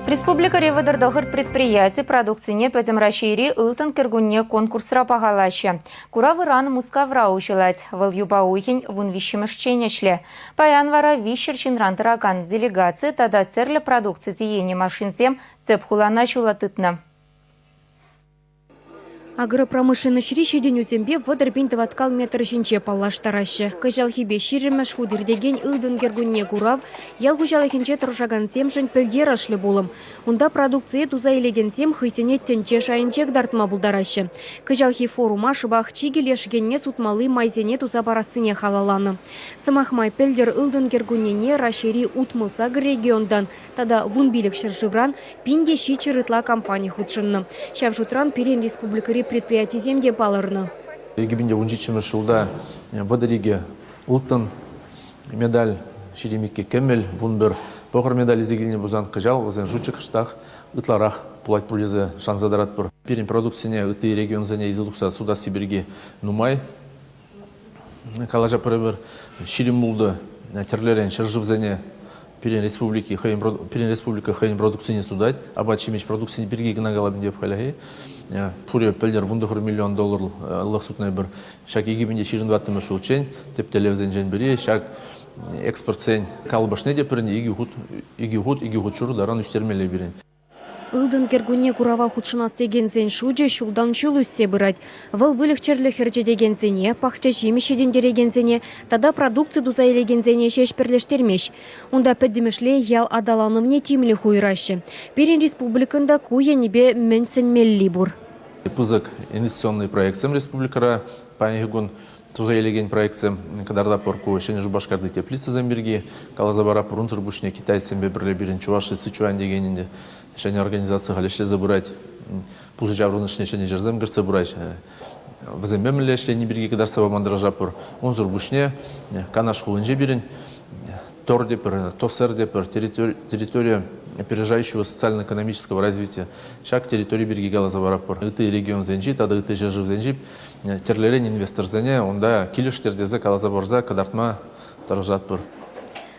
Республика реводордохыр предприятий продукцияне пөтім рашири ылтын кергунне конкурсра пағалашы. Куравы ран мускавра ушылать. Выл юба уйхин вун вишімішченешле. Паян вара вишерчин рантыраган делегации тада церлі продукции тиене машинсем цепхулана шулатытна. Агропромышленный день үзембе вадырбин таваткал метр жинче паллаштарашы. Кыжал хибе ширемеш худырдеген ылдын кергунне курав, ял хужалыхинче тұржаган семшін пілдер ашлы болым. Унда продукция туза елеген сем хыйсене тенче шайынчек дартма булдарашы. Кыжал хи форума шыбах чигелешгенне сутмалы майзене туза барасыне халаланы. Сымахмай пілдер ылдын кергунне рашери утмылса региондан, тада вунбилік шыршывран пинде шичырытла компания худшынны. Шавшутран Перен республикари предприятий земде палырны. Егибинде 17 жылда вадыриге ұлттын медаль шеремекке кемел, вунбер похор медаль изегіліне бұзан қыжал, өзен жучы қыштақ ұтларақ пулать пулезе шанзадарат бұр. Перен продукцияне ұты регионзане изылықса суда Сибирге нумай. Калажа пырыбыр шерем мұлды терлерен шыржывзане Перен республика хайын продукцияне судать, абат шемеш продукцияне бірге гынагалабын деп қалахи. Пуре пелдер $1 миллион лық сутнай бір шак егибінде ширин ваттымы шулчен, тептелевзен жен бірі, шак экспорт сен калбашне депіріне иги худ шурдаран үстермелі бірін. Ылдын кергуне курава худшына стеген зен шуджа шулдан шул үссе бұрад. Выл вылықчерлі хірче деген зене, пақча жемешеден дереген зене, тада продукция дуза елеген зене шешпірлештермеш. Онда пәддімішле ял адаланымне тимлі хуйрашы. Перен республикында куя небе мөнсенмелли бұр. Пызык инвестиционный проектсем республикара, панегун туза елеген проектсем, кадарда порку шене жубашкарды теплицы земберги, калазабара пұрынсыр бұшне китайцем бебірле бірін Чуваши Сычуан дегенінде. Шәне организация халешле забурать, пузы жаврунышне шәне жерзем гырцы бурать. Вземемле шлене бирге кадарса бамандражапыр. Он зурбушне, канаш хулынже бирен, тор депер, тосер депер, территория опережающего социально-экономического развития. Шак территории бирге галазабарапыр. Ыты регион зенжи, тада ыты жержив зенжи, терлерен инвестор зене, онда килештердезе калазабарза кадартма таражатпыр.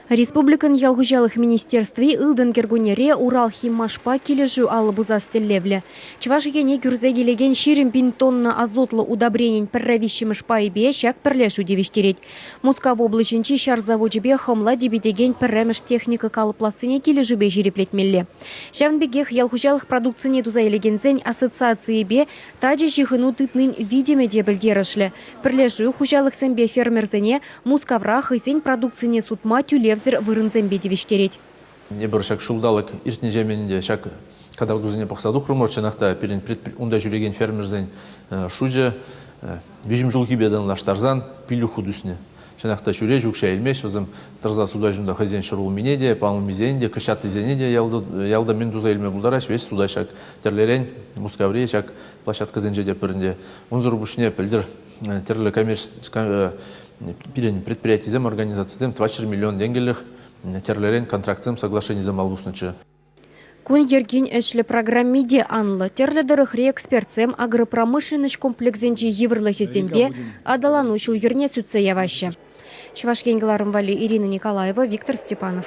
Республикан ялгужалых министерстве ылдын кергунере Урал химмашпа кележу алыбуза стеллевле. Чувашыгене күрзе келеген ширим пин тонна азотлы удобренень пірравищемышпа ебе шак пірлешу девиштерет. Мускав облачынчи шарзаводжебе хомла дебетеген пірремеш техника калыпласыне кележубе жиреплетмелле. Шавнбегех ялгужалых продукцияне туза елегензен ассоциации бе таджи жихыну тытнын видеме дебілдерішлі. Пірлешу хужалых сэмбе фермерзене мускавра хызен продукцияне сутма тюле вырынзен бедевиштерет. Не бір шак шулдалық иртне жеменінде шак кадардузыне пақсаду хрумор чанақта перен онда жүреген фермерзен шузе вижим жылки бедан лаштарзан пилю худусне. Чанақта жүре жүкше елмеш, візім тұрза суда жүнда хазен шырул минеде, палым мизенде, кышатты зенеде ялда мен дуза елме бұлдараш, весь суда шак терлерен, мускавре шак площадка зенжеде пірінде. Онзыр бұшне пілдір терлі коммерческий предприятием, организациям 20 миллион денгелих терлерен контрактсем соглашением албуснычы. Кун ергин эшле программиде анлы терледерых реэкспертсем агропромышленность комплексенчи еврлыхи зембе адалану шул ерне сүтсе яваще. Чувашкенгеларым вали Ирина Николаева, Виктор Степанов.